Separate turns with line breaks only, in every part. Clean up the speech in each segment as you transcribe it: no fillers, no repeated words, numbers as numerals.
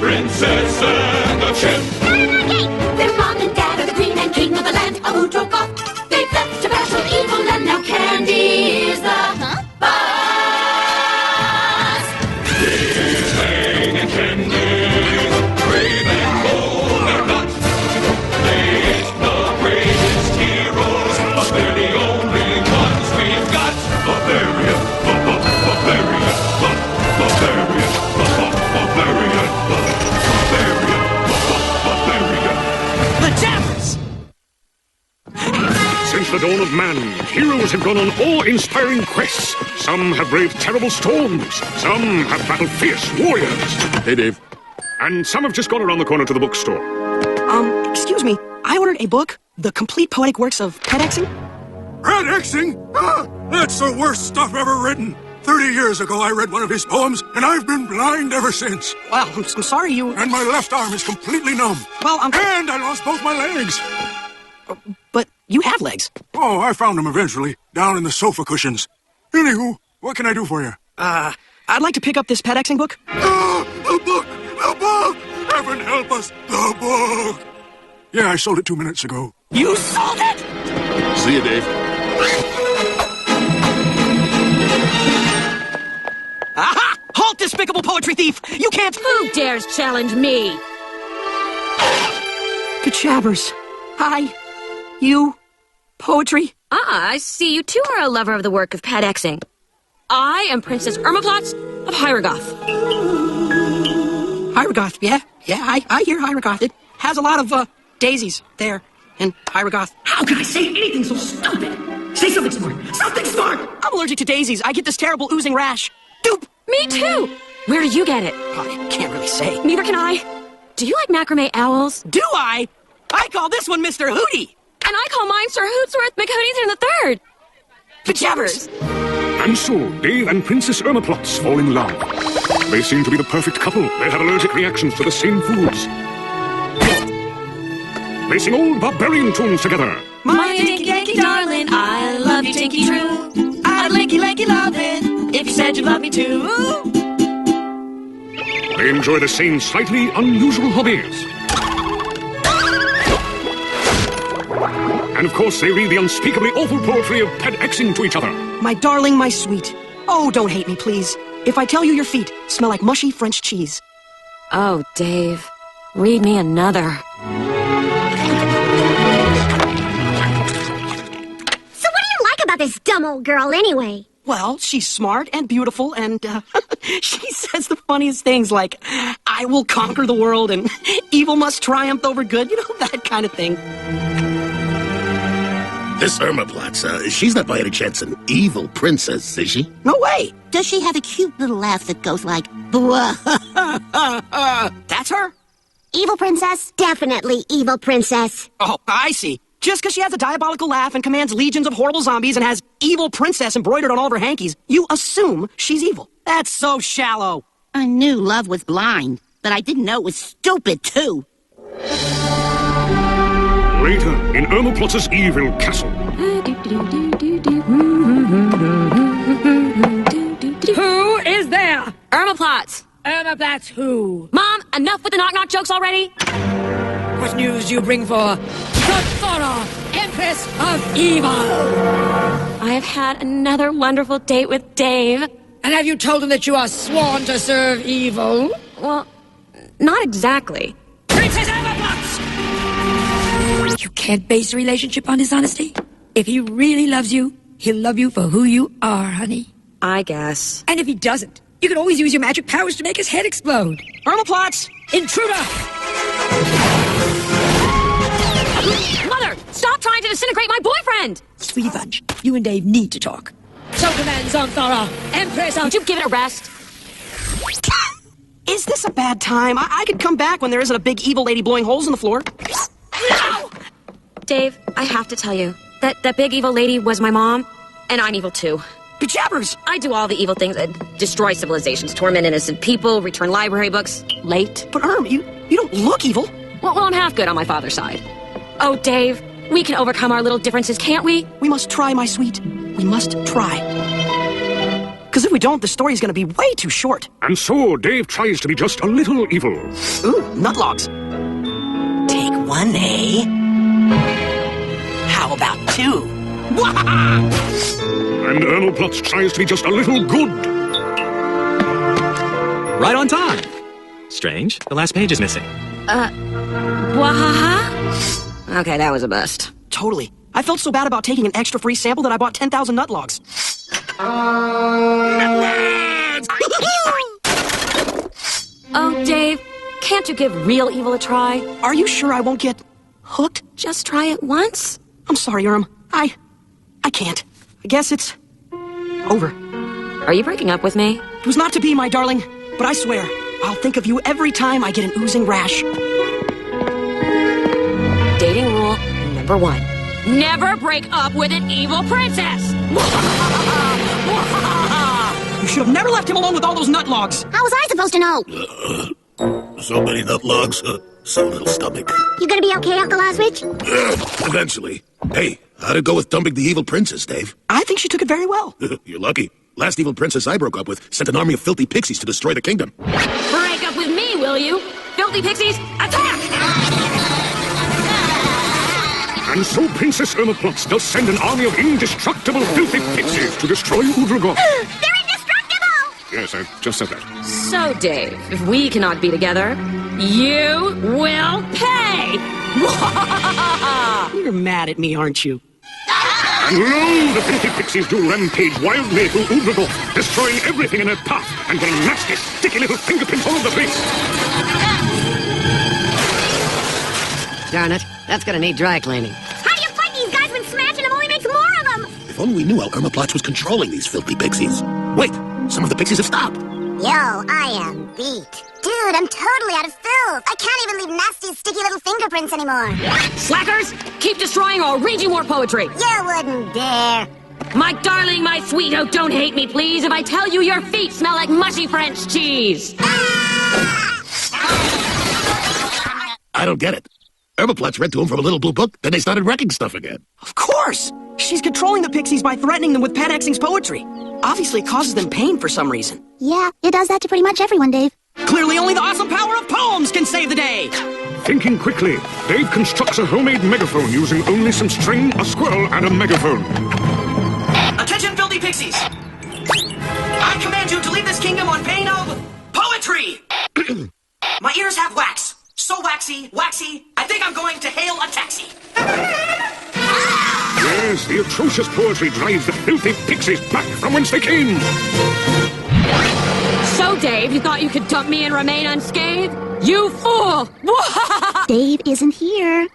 Princess and the Chimp.
Their mom and dad are the queen and king of the land. Oh, who drove off? They've left to battle evil, and now Candy is the boss.
Bang and Candy, brave and bold they're not. They ain't the greatest heroes, but they're the only ones we've got. Barbarian, Barbarian, Barbarian, Barbarian, Barbarian, Barbarian.
The Jammers!
Since the dawn of man, heroes have gone on awe-inspiring quests. Some have braved terrible storms. Some have battled fierce warriors.
Hey, Dave.
And some have just gone around the corner to the bookstore.
Excuse me. I ordered a book, The Complete Poetic Works of Pedexing.
Pedexing? Ah, that's the worst stuff ever written. 30 years ago, I read one of his poems, and I've been blind ever since.
Well, I'm sorry you...
And my left arm is completely numb.
Well,
And I lost both my legs.
But you have legs.
Oh, I found them eventually, down in the sofa cushions. Anywho, what can I do for you?
I'd like to pick up this Pedexing book.
Ah, the book! The book! Heaven help us, the book! Yeah, I sold it 2 minutes ago.
You sold it!
See you, Dave.
Aha! Halt, despicable poetry thief! You can't...
Who dares challenge me?
Kachabbers. Hi. You. Poetry.
I see you too are a lover of the work of Pedexing. I am Princess Irmaplatz of Hyregoth.
Hyregoth, yeah, I hear Hyregoth. It has a lot of, daisies there in Hyregoth.
How can I say anything so stupid? Say something smart. Something smart!
I'm allergic to daisies. I get this terrible oozing rash. Doop!
Me too! Where do you get it?
I can't really say.
Neither can I. Do you like macrame owls?
Do I? I call this one Mr. Hootie.
And I call mine Sir Hootsworth McHooties in the third.
Pajabbers.
And so, Dave and Princess Irmaplatz fall in love. They seem to be the perfect couple. They have allergic reactions to the same foods. They sing old barbarian tunes together.
My dinky danky darling, I love you dinky true. I'd linky lanky lovin' if you said you love me too.
They enjoy the same slightly unusual hobbies. And of course, they read the unspeakably awful poetry of Pedexing to each other.
My darling, my sweet. Oh, don't hate me, please. If I tell you your feet smell like mushy French cheese.
Oh, Dave, read me another.
So what do you like about this dumb old girl anyway?
Well, she's smart and beautiful, and she says the funniest things like, I will conquer the world, and evil must triumph over good, you know, that kind of thing.
This Irmaplatz, she's not by any chance an evil princess, is she?
No way.
Does she have a cute little laugh that goes like,
That's her?
Evil princess? Definitely evil princess.
Oh, I see. Just because she has a diabolical laugh and commands legions of horrible zombies and has evil princess embroidered on all of her hankies, you assume she's evil. That's so shallow.
I knew love was blind, but I didn't know it was stupid, too.
Later, in Irmaplatz's evil castle.
Who is there?
Irmaplatz.
Irmaplatz who?
Mom, enough with the knock-knock jokes already?
What news do you bring for the Thora, Empress of Evil?
I have had another wonderful date with Dave.
And have you told him that you are sworn to serve evil?
Well, not exactly.
Princess Irmaplatz! You can't base a relationship on dishonesty. If he really loves you, he'll love you for who you are, honey.
I guess.
And if he doesn't, you can always use your magic powers to make his head explode.
Irmaplatz!
Intruder!
Mother, stop trying to disintegrate my boyfriend!
Sweetie Bunch, you and Dave need to talk. So commands on Thora, Empress of...
Would you give it a rest?
Is this a bad time? I could come back when there isn't a big evil lady blowing holes in the floor.
No! Dave, I have to tell you, that big evil lady was my mom, and I'm evil too.
Pajabbers!
I do all the evil things that destroy civilizations, torment innocent people, return library books, late.
But Irm, you don't look evil.
Well, I'm half good on my father's side. Oh, Dave, we can overcome our little differences, can't we?
We must try, my sweet. We must try. Because Because if we don't, the story's gonna be way too short.
And so Dave tries to be just a little evil.
Ooh, nutlogs. Take 1, eh? How about 2?
And Irma Plotz tries to be just a little good.
Right on time. Strange, the last page is missing.
Wahaha? Okay, that was a bust.
Totally. I felt so bad about taking an extra free sample that I bought 10,000 nutlogs.
Oh, Dave, can't you give real evil a try?
Are you sure I won't get hooked?
Just try it once?
I'm sorry, Irm. I can't. I guess it's over.
Are you breaking up with me?
It was not to be, my darling, but I swear, I'll think of you every time I get an oozing rash.
Dating rule number 1. Never break up with an evil princess!
You should have never left him alone with all those nutlogs.
How was I supposed to know?
So many nutlogs, so little stomach.
You gonna be okay, Uncle Oswich?
Eventually. Hey, how'd it go with dumping the evil princess, Dave?
I think she took it very well.
You're lucky. Last evil princess I broke up with sent an army of filthy pixies to destroy the kingdom.
Break up with me, will you? Filthy pixies, attack!
And so Princess Irma Plotz does send an army of indestructible filthy pixies to destroy Udrugov.
They're indestructible!
Yes, I just said that.
So, Dave, if we cannot be together, you will pay!
You're mad at me, aren't you?
And lo, the filthy pixies do rampage wildly through Udrugov, destroying everything in their path and getting nasty, sticky little fingerprints all over the place.
Darn it, that's gonna need dry cleaning.
How do you fight these guys when smashing them only makes more of them?
If only we knew how Irma Plotz was controlling these filthy pixies. Wait, some of the pixies have stopped.
Yo, I am beat. Dude, I'm totally out of filth. I can't even leave nasty, sticky little fingerprints anymore.
Slackers, keep destroying or I'll read you more poetry.
You wouldn't dare.
My darling, my sweet, oh, don't hate me, please, if I tell you your feet smell like mushy French cheese.
I don't get it. Irma Plotz read to him from a little blue book, then they started wrecking stuff again.
Of course! She's controlling the pixies by threatening them with Pat Exing's poetry. Obviously, it causes them pain for some reason.
Yeah, it does that to pretty much everyone, Dave.
Clearly, only the awesome power of poems can save the day!
Thinking quickly, Dave constructs a homemade megaphone using only some string, a squirrel, and a megaphone.
Attention, filthy pixies! I command you to leave this kingdom on pain of poetry! My ears have wax. So waxy, I think I'm going to hail a taxi.
Yes, the atrocious poetry drives the filthy pixies back from whence they came.
So, Dave, you thought you could dump me and remain unscathed? You fool!
Dave isn't here.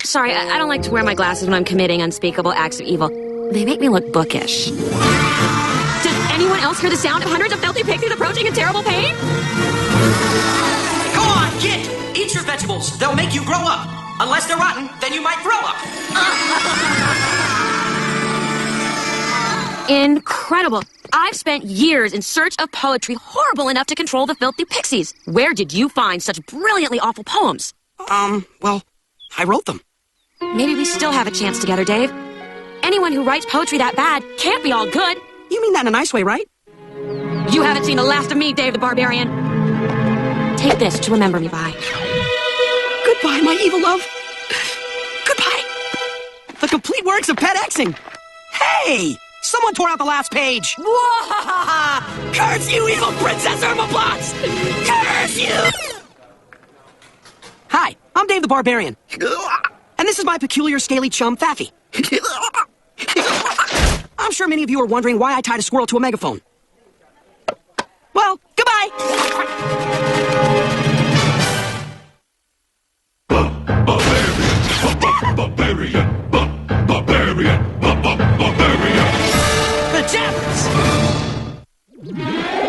Sorry, I don't like to wear my glasses when I'm committing unspeakable acts of evil. They make me look bookish. Does anyone else hear the sound of hundreds of filthy pixies approaching in terrible pain?
Go on, kid! Eat your vegetables. They'll make you grow up. Unless they're rotten, then you might throw up.
Incredible. I've spent years in search of poetry horrible enough to control the filthy pixies. Where did you find such brilliantly awful poems?
Well, I wrote them.
Maybe we still have a chance together, Dave. Anyone who writes poetry that bad can't be all good.
You mean that in a nice way, right?
You haven't seen the last of me, Dave the Barbarian. Take this to remember me by.
Goodbye, my evil love. Goodbye. The complete works of Pat Exing. Hey! Someone tore out the last page. Curse you, evil Princess Irma Plotz! Curse you! Hi, I'm Dave the Barbarian. And this is my peculiar scaly chum, Faffy. I'm sure many of you are wondering why I tied a squirrel to a megaphone. Well, goodbye!
Barbarian.
The Jabbers!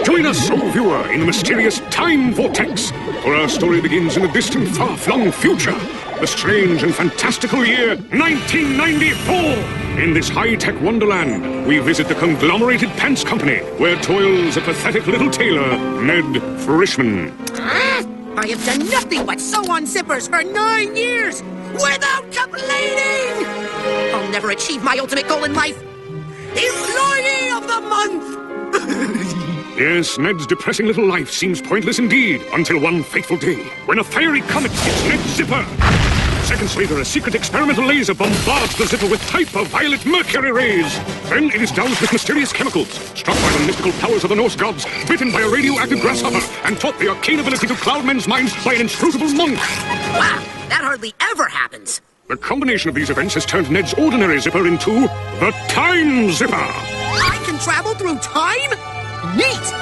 Join us, O viewer, in the mysterious time vortex, for our story begins in the distant, far-flung future, the strange and fantastical year 1994. In this high-tech wonderland, we visit the conglomerated pants company, where toils a pathetic little tailor, Ned Frischman.
I have done nothing but sew on zippers for 9 years without complaining! I'll never achieve my ultimate goal in life. Employee of the Month!
Yes, Ned's depressing little life seems pointless indeed, until one fateful day, when a fiery comet hits Ned's zipper. Seconds later, a secret experimental laser bombards the zipper with hyper-violet mercury rays. Then it is doused with mysterious chemicals, struck by the mystical powers of the Norse gods, bitten by a radioactive grasshopper, and taught the arcane ability to cloud men's minds by an inscrutable monk.
Wow, that hardly ever happens.
The combination of these events has turned Ned's ordinary zipper into the Time Zipper.
I can travel through time? Neat!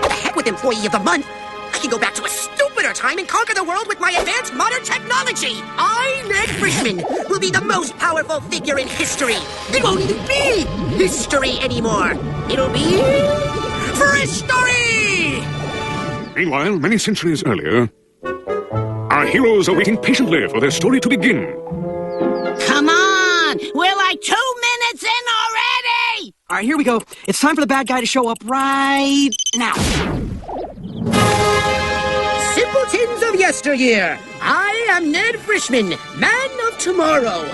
The heck with Employee of the Month. I can go back to a stupider time and conquer the world with my advanced modern technology. I, Ned Frischman, will be the most powerful figure in history. It won't even be history anymore. It'll be Fristory!
Meanwhile, many centuries earlier, our heroes are waiting patiently for their story to begin.
Come on! We're like 2 minutes in already!
All right, here we go. It's time for the bad guy to show up right now.
Simpletons of yesteryear, I am Ned Frischman, man of tomorrow.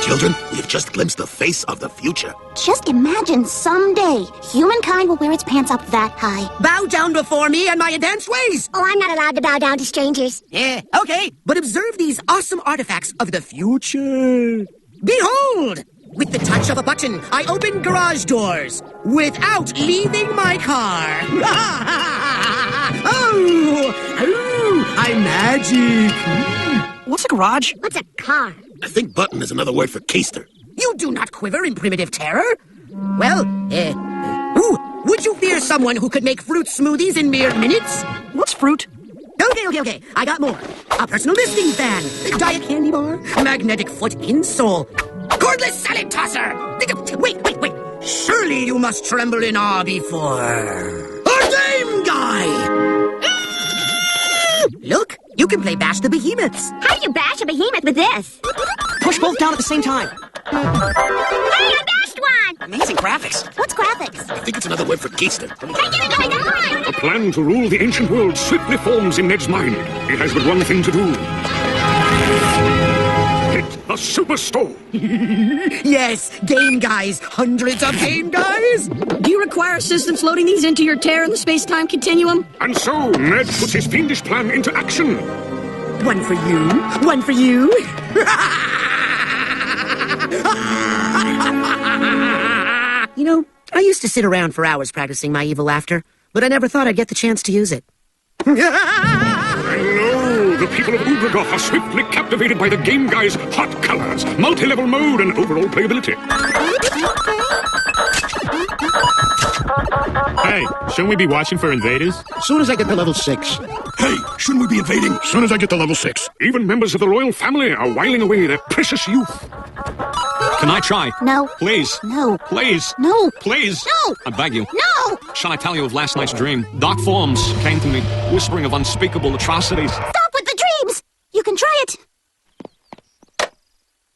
Children, we've just glimpsed the face of the future.
Just imagine someday humankind will wear its pants up that high.
Bow down before me and my advanced ways.
Oh, I'm not allowed to bow down to strangers.
Okay, but observe these awesome artifacts of the future. Behold! With the touch of a button, I open garage doors without leaving my car. I'm magic.
What's a garage?
What's a car?
I think button is another word for keister.
You do not quiver in primitive terror. Well, would you fear someone who could make fruit smoothies in mere minutes?
What's fruit?
Okay. I got more. A personal listing fan, diet candy bar, magnetic foot insole, cordless salad tosser. Wait. Surely you must tremble in awe before a game guy. Look, you can play Bash the Behemoths.
How do you bash a behemoth with this?
Push both down at the same time.
Hey, I bashed one!
Amazing graphics.
What's graphics?
I think it's another word for keister.
Hey, get it going!
A plan to rule the ancient world swiftly forms in Ned's mind. He has but one thing to do. Hit a superstore.
Yes, game guys. Hundreds of game guys.
Do you require assistance loading these into your tear in the space-time continuum?
And so, Ned puts his fiendish plan into action.
One for you. One for you. You know, I used to sit around for hours practicing my evil laughter, but I never thought I'd get the chance to use it.
And lo, the people of Udragoth are swiftly captivated by the game guy's hot colors, multi-level mode, and overall playability.
Hey, shouldn't we be watching for invaders?
As soon as I get to level 6.
Hey, shouldn't we be invading?
As soon as I get to level 6.
Even members of the royal family are whiling away their precious youth.
Can I try?
No.
Please.
No.
Please.
No.
Please.
No.
I beg you.
No!
Shall I tell you of last night's dream? Dark forms came to me, whispering of unspeakable atrocities.
Stop with the dreams! You can try it.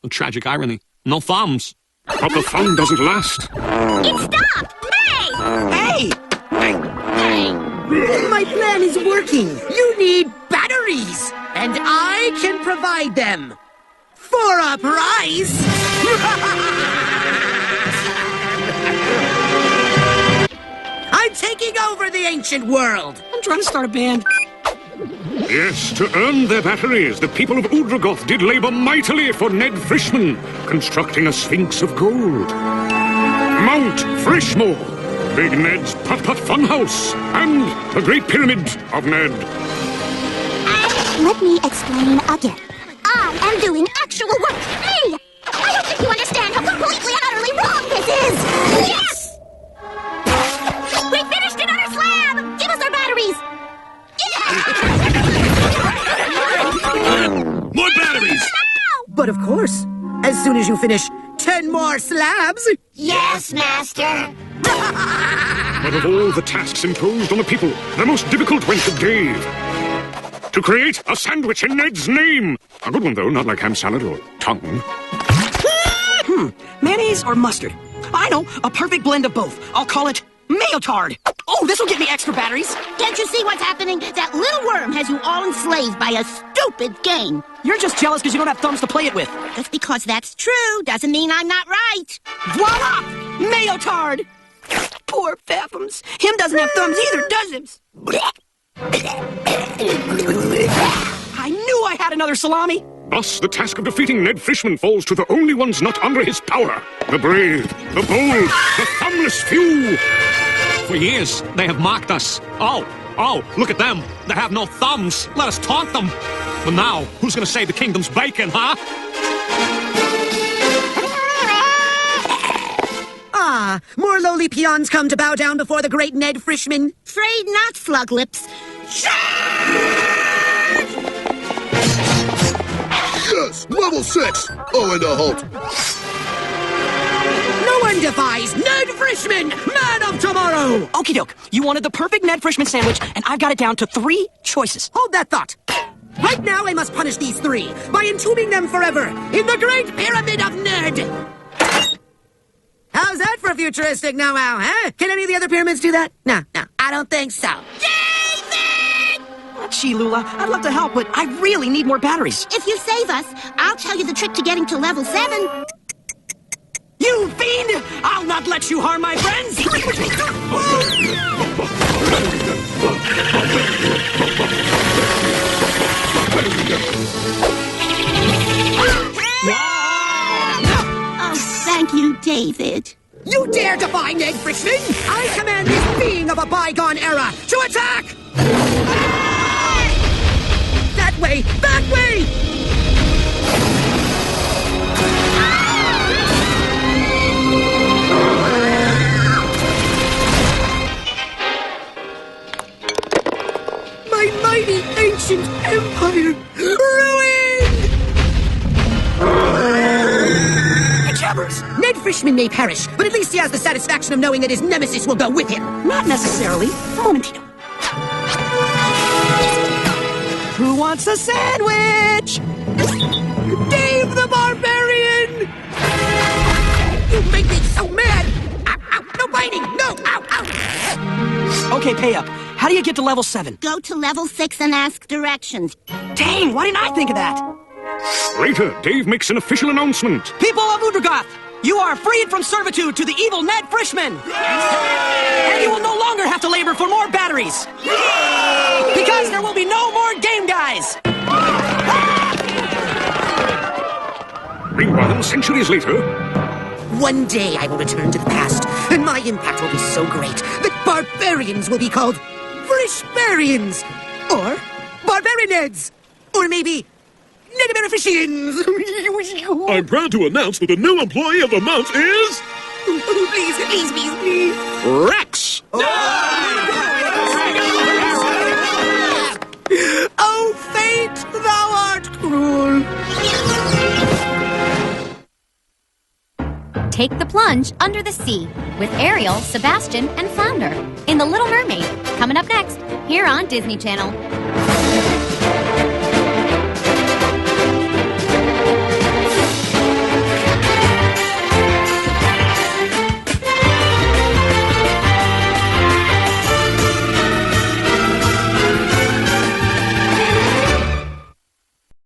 A tragic irony. No thumbs.
But the fun doesn't last.
It stopped! Hey!
Hey!
My plan is working. You need batteries, and I can provide them. For a price! I'm taking over the ancient world!
I'm trying to start a band.
Yes, to earn their batteries, the people of Udragoth did labor mightily for Ned Frischman, constructing a Sphinx of gold. Mount Frischmore, Big Ned's Putt-Putt Funhouse, and the Great Pyramid of Ned.
Let me explain again. I am doing actual work. Hey! I don't think you understand how completely and utterly wrong this is! Yes! We finished another slab! Give us our batteries!
More batteries!
But of course, as soon as you finish 10 more slabs...
Yes, Master!
But of all the tasks imposed on the people, the most difficult went to Dave. To create a sandwich in Ned's name. A good one, though, not like ham salad or tongue.
Mayonnaise or mustard? I know, a perfect blend of both. I'll call it Mayotard. Oh, this will get me extra batteries.
Can't you see what's happening? That little worm has you all enslaved by a stupid game.
You're just jealous because you don't have thumbs to play it with.
Just because that's true doesn't mean I'm not right.
Voila! Mayotard! Poor Pfaffums. Him doesn't have thumbs either, does him? I knew I had another salami.
Thus, the task of defeating Ned Frischman falls to the only ones not under his power. The brave, the bold, the thumbless few.
For years, they have mocked us. Oh, look at them. They have no thumbs. Let us taunt them. But now, who's gonna save the kingdom's bacon, huh?
Ah, more lowly peons come to bow down before the great Ned Frischman.
Afraid not, Fluglips.
Yes, level 6. Oh, and a halt.
No one defies Ned Frischman, man of tomorrow!
Okie doke. You wanted the perfect Ned Frischman sandwich, and I've got it down to 3 choices.
Hold that thought. Right now I must punish these 3 by entombing them forever in the Great Pyramid of Ned. How's that for futuristic know-how, huh? Can any of the other pyramids do that? No, I don't think so.
Gee, Lula, I'd love to help, but I really need more batteries.
If you save us, I'll tell you the trick to getting to level 7.
You fiend! I'll not let you harm my friends!
Oh, thank you, David.
You dare defy Ned Frischman? I command this being of a bygone era to attack! That way! That way! My mighty ancient empire ruined! Jabbers! Ned Frischman may perish, but at least he has the satisfaction of knowing that his nemesis will go with him.
Not necessarily. Momentito. Who wants a sandwich?
Dave the Barbarian! You make me so mad! Ow, ow, no biting! No! Ow, ow!
Okay, pay up. How do you get to level 7?
Go to level 6 and ask directions.
Dang, why didn't I think of that?
Later, Dave makes an official announcement.
People of Udragoth, you are freed from servitude to the evil Ned Frischman! And you will no longer have to labor for more batteries! Because there will be no more game guys!
Meanwhile, centuries later...
One day I will return to the past, and my impact will be so great that barbarians will be called Frischbarians! Or Barbarineds! Or maybe... Nedbeneficians!
I'm proud to announce that the new employee of the month is...
Please, please, please, please!
Rex!
Oh, fate, thou art cruel!
Take the plunge under the sea with Ariel, Sebastian, and Flounder in The Little Mermaid. Coming up next, here on Disney Channel.